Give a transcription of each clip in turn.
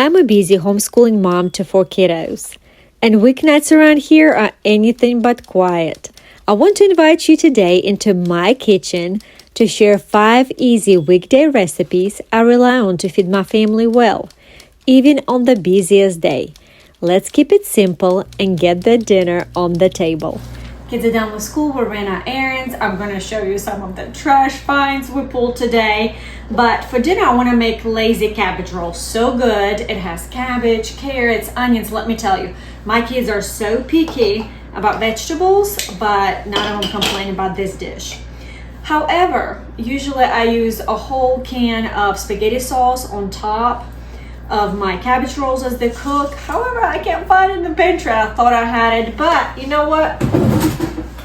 I'm a busy homeschooling mom to 4 kiddos, and weeknights around here are anything but quiet. I want to invite you today into my kitchen to share 5 easy weekday recipes I rely on to feed my family well, even on the busiest day. Let's keep it simple and get the dinner on the table. Kids are done with school, we ran our errands. I'm going to show you some of the trash finds we pulled today. But for dinner, I want to make lazy cabbage rolls. So good. It has cabbage, carrots, onions. Let me tell you, my kids are so picky about vegetables, but none of them complain about this dish. However, usually I use a whole can of spaghetti sauce on top of my cabbage rolls as they cook. However, I can't find it in the pantry. I thought I had it, but you know what?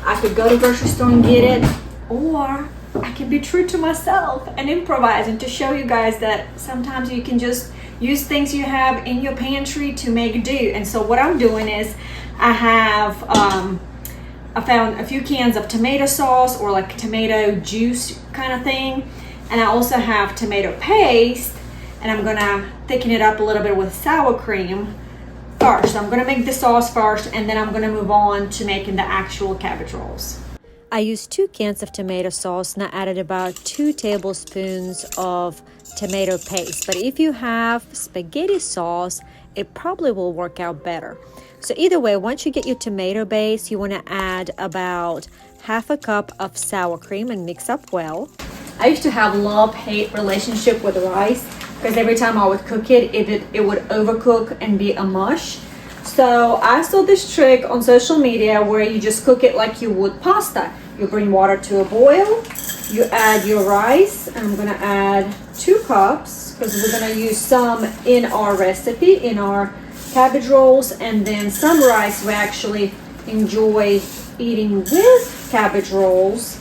I could go to the grocery store and get it, or I can be true to myself and improvise and to show you guys that sometimes you can just use things you have in your pantry to make do. And so what I'm doing is I found a few cans of tomato sauce or like tomato juice kind of thing. And I also have tomato paste, and I'm gonna thicken it up a little bit with sour cream first. So I'm gonna make the sauce first, and then I'm gonna move on to making the actual cabbage rolls. I used 2 cans of tomato sauce and I added about 2 tablespoons of tomato paste. But if you have spaghetti sauce, it probably will work out better. So either way, once you get your tomato base, you want to add about half a cup of sour cream and mix up well. I used to have love-hate relationship with rice because every time I would cook it, it would overcook and be a mush. So I saw this trick on social media where you just cook it like you would pasta. You bring water to a boil, you add your rice, and I'm gonna add 2 cups because we're gonna use some in our recipe, in our cabbage rolls, and then some rice we actually enjoy eating with cabbage rolls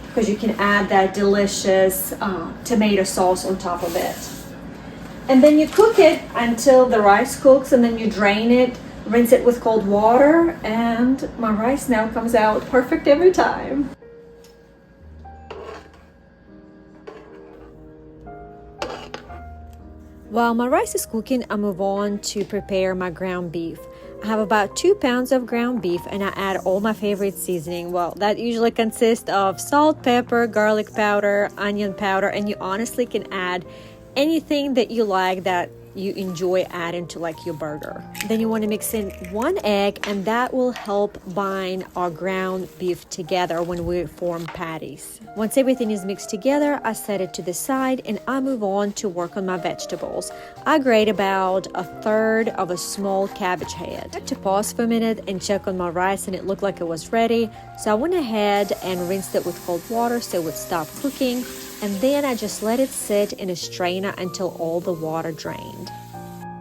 because you can add that delicious tomato sauce on top of it. And then you cook it until the rice cooks, and then you drain it, rinse it with cold water, and my rice now comes out perfect every time. While my rice is cooking, I move on to prepare my ground beef. I have about 2 pounds of ground beef, and I add all my favorite seasoning. Well, that usually consists of salt, pepper, garlic powder, onion powder, and you honestly can add anything that you like that you enjoy adding to like your burger. Then you want to mix in 1 egg, and that will help bind our ground beef together when we form patties. Once everything is mixed together, I set it to the side and I move on to work on my vegetables. I grate about 1/3 of a small cabbage head. I had to pause for a minute and check on my rice, and it looked like it was ready. So I went ahead and rinsed it with cold water so it would stop cooking. And then I just let it sit in a strainer until all the water drained.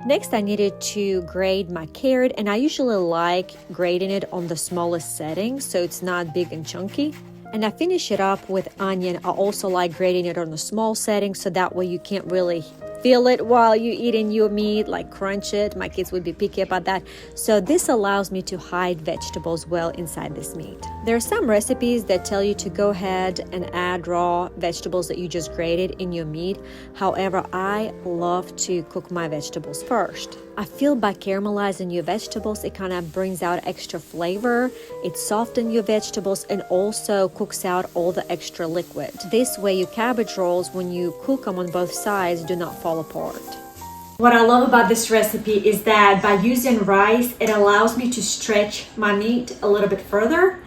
Next, I needed to grate my carrot, and I usually like grating it on the smallest setting so it's not big and chunky. And I finish it up with onion. I also like grating it on a small setting so that way you can't really feel it while you're eating your meat, like crunch it. My kids would be picky about that. So this allows me to hide vegetables well inside this meat. There are some recipes that tell you to go ahead and add raw vegetables that you just grated in your meat. However, I love to cook my vegetables first. I feel by caramelizing your vegetables, it kind of brings out extra flavor. It softens your vegetables and also cooks out all the extra liquid. This way, your cabbage rolls, when you cook them on both sides, do not fall apart. What I love about this recipe is that by using rice, it allows me to stretch my meat a little bit further.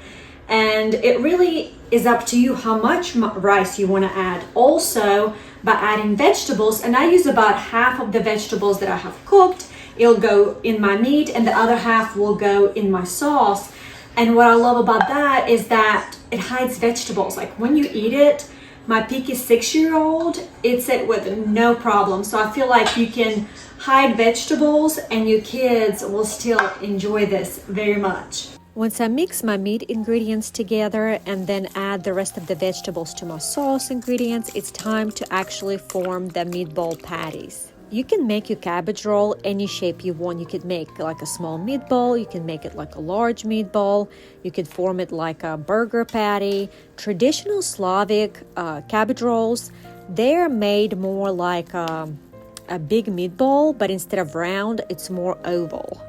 And it really is up to you how much rice you want to add. Also, by adding vegetables, and I use about half of the vegetables that I have cooked, it'll go in my meat and the other half will go in my sauce. And what I love about that is that it hides vegetables. Like when you eat it, my picky 6-year-old eats it with no problem. So I feel like you can hide vegetables and your kids will still enjoy this very much. Once I mix my meat ingredients together and then add the rest of the vegetables to my sauce ingredients, it's time to actually form the meatball patties. You can make your cabbage roll any shape you want. You could make like a small meatball, you can make it like a large meatball, you could form it like a burger patty. Traditional Slavic cabbage rolls, they're made more like a a big meatball, but instead of round, it's more oval.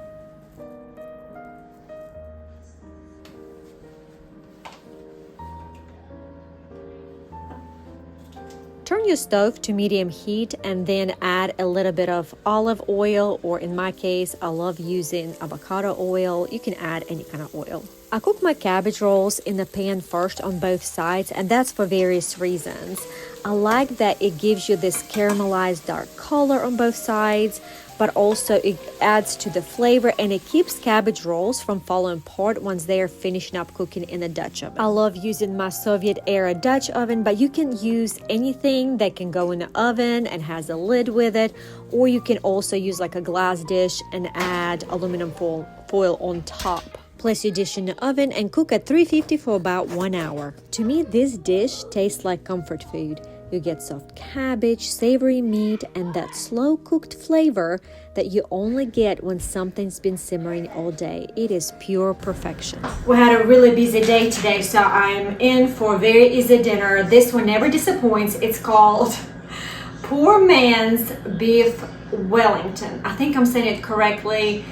Turn your stove to medium heat and then add a little bit of olive oil, or in my case, I love using avocado oil. You can add any kind of oil. I cook my cabbage rolls in the pan first on both sides, and that's for various reasons. I like that it gives you this caramelized dark color on both sides, but also it adds to the flavor and it keeps cabbage rolls from falling apart once they are finishing up cooking in a Dutch oven. I love using my Soviet-era Dutch oven, but you can use anything that can go in the oven and has a lid with it, or you can also use like a glass dish and add aluminum foil on top. Place your dish in the oven and cook at 350 for about 1 hour. To me, this dish tastes like comfort food. You get soft cabbage, savory meat, and that slow-cooked flavor that you only get when something's been simmering all day. It is pure perfection. We had a really busy day today, so I'm in for a very easy dinner. This one never disappoints. It's called Poor Man's Beef Wellington. I think I'm saying it correctly.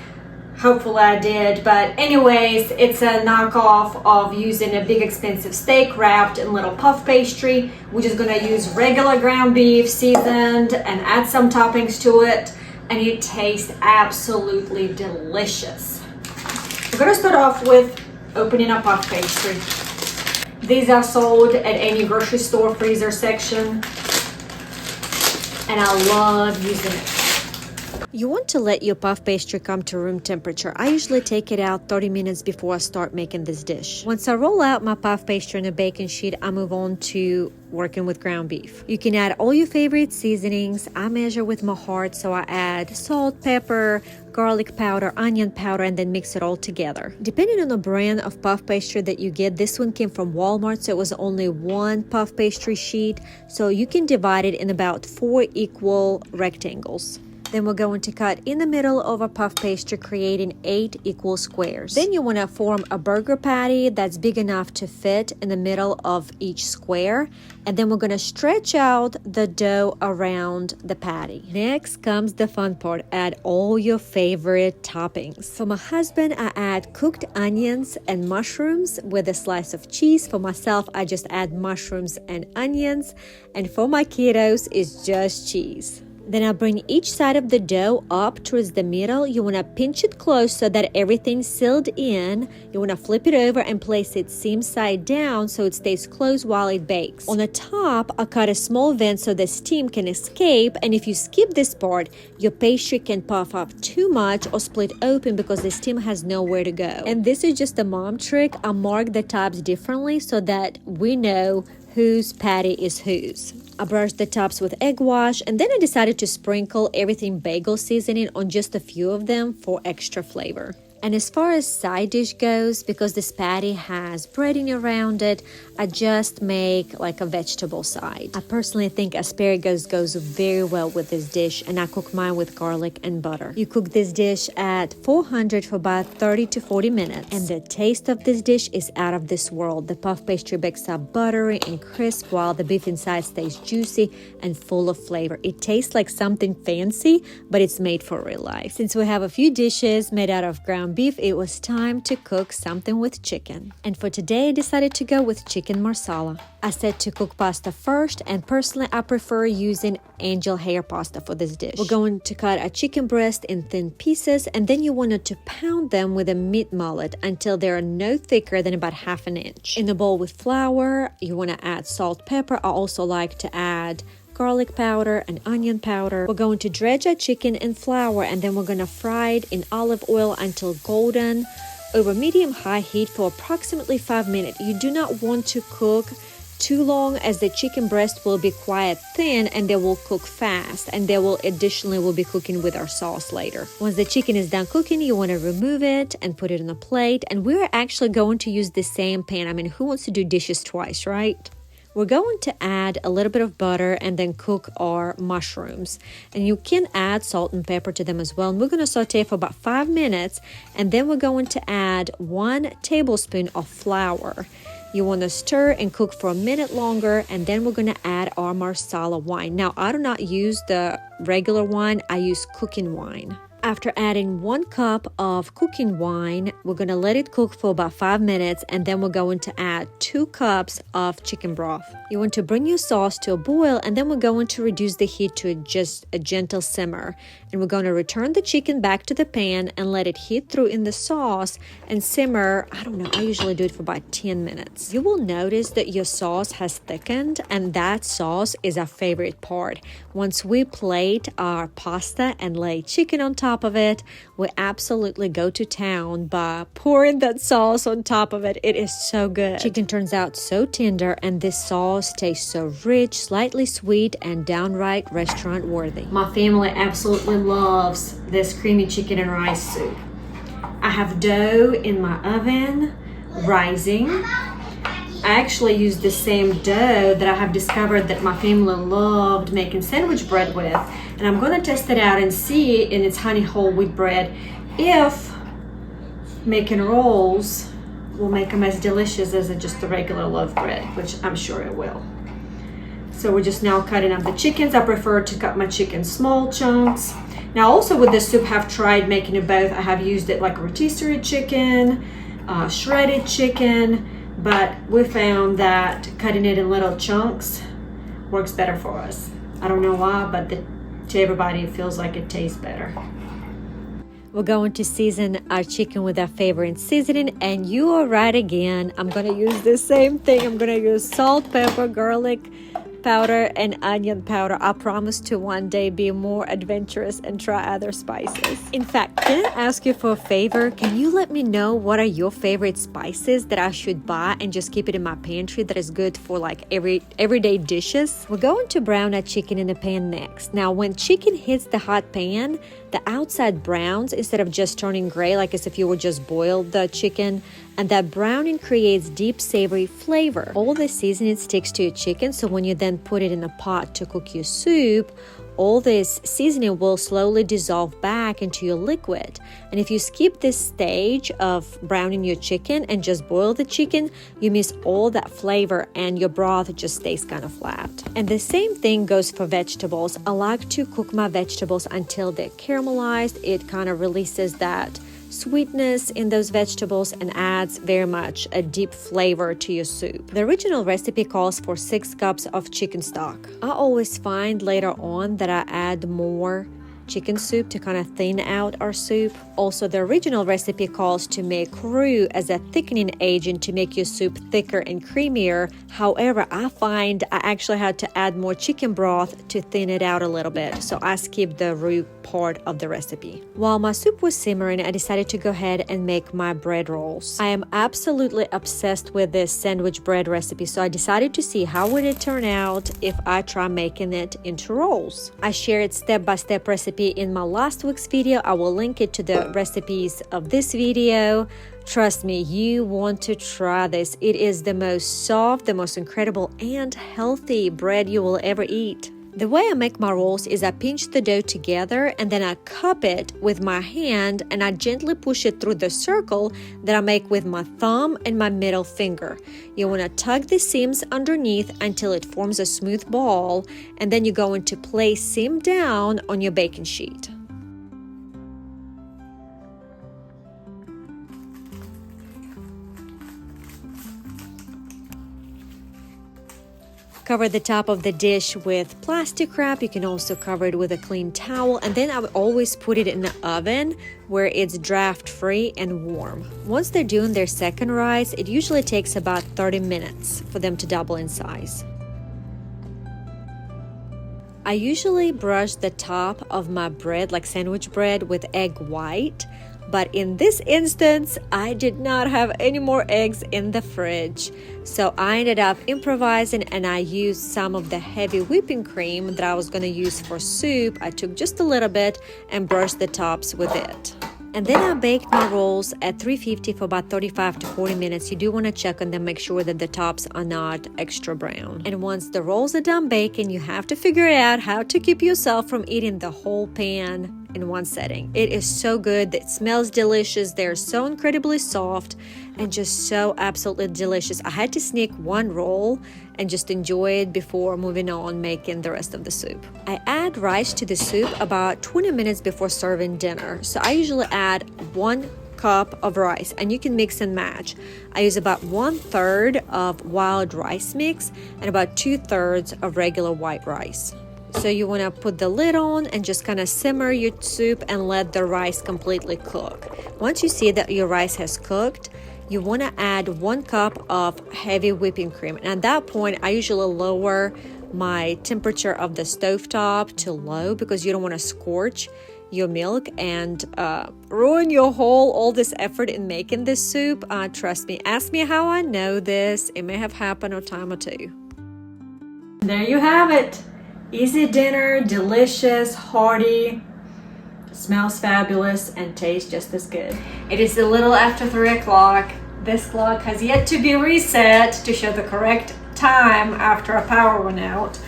Hopefully I did, but anyways, it's a knockoff of using a big expensive steak wrapped in little puff pastry. We're just gonna use regular ground beef, seasoned, and add some toppings to it, and it tastes absolutely delicious. We're gonna start off with opening a puff pastry. These are sold at any grocery store freezer section, and I love using it. You want to let your puff pastry come to room temperature. I usually take it out 30 minutes before I start making this dish. Once I roll out my puff pastry on a baking sheet, I move on to working with ground beef. You can add all your favorite seasonings. I measure with my heart, so I add salt, pepper, garlic powder, onion powder, and then mix it all together. Depending on the brand of puff pastry that you get, this one came from Walmart, so it was only one puff pastry sheet, so you can divide it in about 4 equal rectangles. Then we're going to cut in the middle of a puff pastry, creating 8 equal squares. Then you want to form a burger patty that's big enough to fit in the middle of each square. And then we're going to stretch out the dough around the patty. Next comes the fun part. Add all your favorite toppings. For my husband, I add cooked onions and mushrooms with a slice of cheese. For myself, I just add mushrooms and onions. And for my kiddos, it's just cheese. Then I bring each side of the dough up towards the middle. You want to pinch it close so that everything's sealed in. You want to flip it over and place it seam side down so it stays closed while it bakes. On the top, I cut a small vent so the steam can escape, and if you skip this part, your pastry can puff up too much or split open because the steam has nowhere to go. And this is just a mom trick. I mark the tops differently so that we know whose patty is whose. I brushed the tops with egg wash, and then I decided to sprinkle everything bagel seasoning on just a few of them for extra flavor. And as far as side dish goes, because this patty has breading around it, I just make like a vegetable side. I personally think asparagus goes very well with this dish, and I cook mine with garlic and butter. You cook this dish at 400 for about 30 to 40 minutes, and the taste of this dish is out of this world. The puff pastry bakes up buttery and crisp while the beef inside stays juicy and full of flavor. It tastes like something fancy, but it's made for real life. Since we have a few dishes made out of ground beef, it was time to cook something with chicken. And for today, I decided to go with chicken marsala. I said to cook pasta first, and personally, I prefer using angel hair pasta for this dish. We're going to cut a chicken breast in thin pieces, and then you wanted to pound them with a meat mallet until they are no thicker than about ½ inch. In a bowl with flour, you want to add salt, pepper. I also like to add garlic powder and onion powder. We're going to dredge our chicken in flour, and then we're going to fry it in olive oil until golden over medium-high heat for approximately 5 minutes. You do not want to cook too long, as the chicken breast will be quite thin and they will cook fast, and they will additionally will be cooking with our sauce later. Once the chicken is done cooking, you want to remove it and put it on a plate. And we're actually going to use the same pan. I mean, who wants to do dishes twice, right? We're going to add a little bit of butter and then cook our mushrooms. And you can add salt and pepper to them as well. And we're going to saute for about 5 minutes. And then we're going to add 1 tablespoon of flour. You want to stir and cook for a minute longer, and then we're going to add our Marsala wine. Now, I do not use the regular wine, I use cooking wine. After adding 1 cup of cooking wine, we're going to let it cook for about 5 minutes, and then we're going to add 2 cups of chicken broth. You want to bring your sauce to a boil, and then we're going to reduce the heat to just a gentle simmer. And we're going to return the chicken back to the pan and let it heat through in the sauce and simmer, I don't know, I usually do it for about 10 minutes. You will notice that your sauce has thickened, and that sauce is our favorite part. Once we plate our pasta and lay chicken on top of it, we absolutely go to town by pouring that sauce on top of it. It is so good. Chicken turns out so tender, and this sauce tastes so rich, slightly sweet, and downright restaurant worthy. My family absolutely loves this creamy chicken and rice soup. I have dough in my oven rising. I actually use the same dough that I have discovered that my family loved making sandwich bread with. And I'm going to test it out and see in its honey whole wheat bread if making rolls will make them as delicious as just the regular loaf bread, which I'm sure it will. So we're just now cutting up the chickens. I prefer to cut my chicken small chunks. Now also with this soup, I've tried making it both. I have used it like rotisserie chicken, shredded chicken, but we found that cutting it in little chunks works better for us. I don't know why, but to everybody it feels like it tastes better. We're going to season our chicken with our favorite seasoning, and you are right again. I'm going to use the same thing. I'm going to use salt, pepper, garlic powder, and onion powder. I promise to one day be more adventurous and try other spices. In fact, can I ask you for a favor? Can you let me know what are your favorite spices that I should buy and just keep it in my pantry that is good for like everyday dishes? We're going to brown our chicken in the pan next. Now, when chicken hits the hot pan, the outside browns instead of just turning gray like as if you would just boil the chicken, and that browning creates deep savory flavor. All the seasoning sticks to your chicken, so when you then put it in a pot to cook your soup, all this seasoning will slowly dissolve back into your liquid. And if you skip this stage of browning your chicken and just boil the chicken, you miss all that flavor and your broth just stays kind of flat. And the same thing goes for vegetables. I like to cook my vegetables until they're caramelized. It kind of releases that sweetness in those vegetables and adds very much a deep flavor to your soup. The original recipe calls for 6 cups of chicken stock. I always find later on that I add more chicken soup to kind of thin out our soup. Also, the original recipe calls to make roux as a thickening agent to make your soup thicker and creamier. However, I find I actually had to add more chicken broth to thin it out a little bit, so I skipped the roux part of the recipe. While my soup was simmering, I decided to go ahead and make my bread rolls. I am absolutely obsessed with this sandwich bread recipe, so I decided to see how would it turn out if I try making it into rolls. I shared step-by-step recipe in my last week's video. I will link it to the recipes of this video. Trust me, you want to try this. It is the most soft, the most incredible and healthy bread you will ever eat. The way I make my rolls is I pinch the dough together and then I cup it with my hand and I gently push it through the circle that I make with my thumb and my middle finger. You want to tug the seams underneath until it forms a smooth ball, and then you're going to place seam down on your baking sheet. Cover the top of the dish with plastic wrap. You can also cover it with a clean towel, and then I would always put it in the oven where it's draft free and warm. Once they're doing their second rise, it usually takes about 30 minutes for them to double in size. I usually brush the top of my bread, like sandwich bread, with egg white. But in this instance, I did not have any more eggs in the fridge. So I ended up improvising and I used some of the heavy whipping cream that I was going to use for soup. I took just a little bit and brushed the tops with it. And then I baked my rolls at 350 for about 35 to 40 minutes. You do want to check on them, make sure that the tops are not extra brown. And once the rolls are done baking, you have to figure out how to keep yourself from eating the whole pan in one setting. It is so good. It smells delicious. They're so incredibly soft and just so absolutely delicious. I had to sneak one roll and just enjoy it before moving on making the rest of the soup. I add rice to the soup about 20 minutes before serving dinner. So I usually add 1 cup of rice, and you can mix and match. I use about 1/3 of wild rice mix and about 2/3 of regular white rice. So you want to put the lid on and just kind of simmer your soup and let the rice completely cook. Once you see that your rice has cooked, you want to add 1 cup of heavy whipping cream. And at that point, I usually lower my temperature of the stovetop to low because you don't want to scorch your milk and ruin all this effort in making this soup. Trust me, ask me how I know this. It may have happened a time or two. There you have it. Easy dinner, delicious, hearty, smells fabulous, and tastes just as good. It is a little after 3 o'clock. This clock has yet to be reset to show the correct time after our power went out.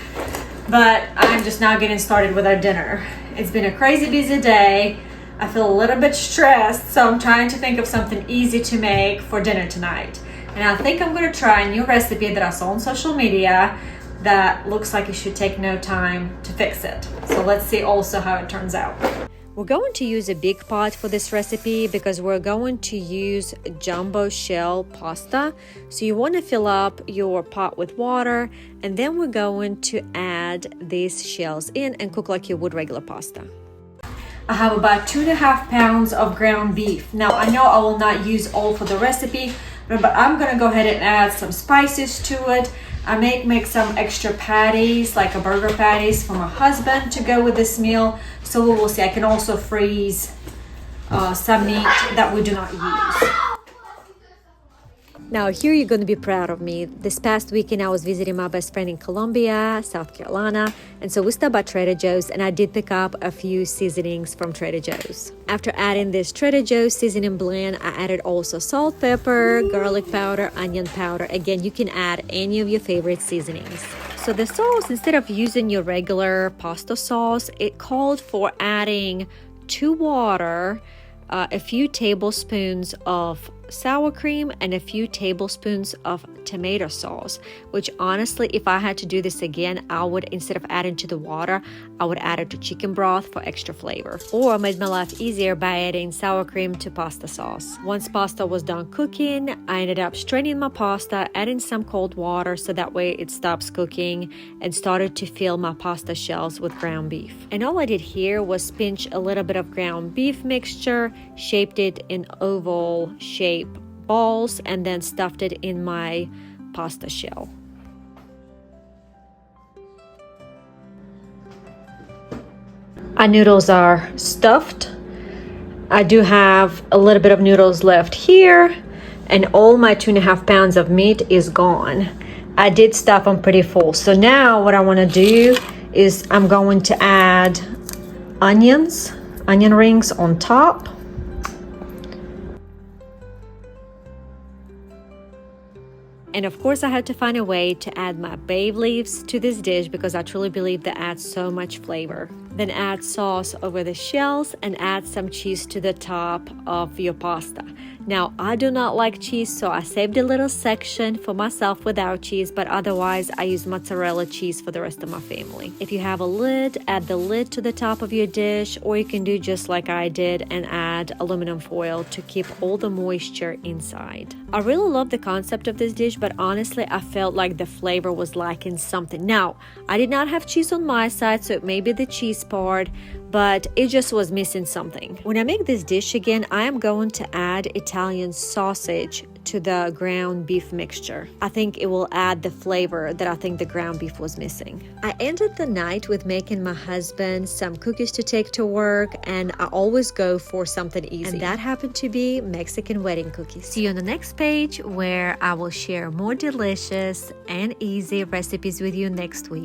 But I'm just now getting started with our dinner. It's been a crazy busy day. I feel a little bit stressed, so I'm trying to think of something easy to make for dinner tonight. And I think I'm going to try a new recipe that I saw on social media that looks like it should take no time to fix it. So let's see also how it turns out. We're going to use a big pot for this recipe because we're going to use jumbo shell pasta. So you want to fill up your pot with water, and then we're going to add these shells in and cook like you would regular pasta. I have about 2.5 pounds of ground beef. Now I know I will not use all for the recipe, but I'm gonna go ahead and add some spices to it. I may make some extra patties, like a burger patties for my husband to go with this meal. So we will see. I can also freeze some meat that we do not use. Now here you're going to be proud of me. This past weekend I was visiting my best friend in Columbia, South Carolina, and so we stopped by Trader Joe's and I did pick up a few seasonings from Trader Joe's. After adding this Trader Joe's seasoning blend, I added also salt, pepper, garlic powder, onion powder. Again, you can add any of your favorite seasonings. So the sauce, instead of using your regular pasta sauce, it called for adding to water a few tablespoons of sour cream and a few tablespoons of tomato sauce, which honestly, if I had to do this again, I would, instead of adding to the water, I would add it to chicken broth for extra flavor. Or I made my life easier by adding sour cream to pasta sauce. Once pasta was done cooking, I ended up straining my pasta, adding some cold water so that way it stops cooking, and started to fill my pasta shells with ground beef. And all I did here was pinch a little bit of ground beef mixture, shaped it in oval shape balls, and then stuffed it in my pasta shell. Our noodles are stuffed. I do have a little bit of noodles left here, and all my 2.5 pounds of meat is gone. I did stuff them pretty full. So now what I want to do is I'm going to add onion rings on top. And of course, I had to find a way to add my bay leaves to this dish because I truly believe that adds so much flavor. Then add sauce over the shells and add some cheese to the top of your pasta. Now, I do not like cheese, so I saved a little section for myself without cheese, but otherwise I use mozzarella cheese for the rest of my family. If you have a lid, add the lid to the top of your dish, or you can do just like I did and add aluminum foil to keep all the moisture inside. I really love the concept of this dish, but honestly, I felt like the flavor was lacking something. Now, I did not have cheese on my side, so it may be the cheese part, but it just was missing something. When I make this dish again, I am going to add Italian sausage to the ground beef mixture. I think it will add the flavor that I think the ground beef was missing. I ended the night with making my husband some cookies to take to work, and I always go for something easy. And that happened to be Mexican wedding cookies. See you on the next page where I will share more delicious and easy recipes with you next week.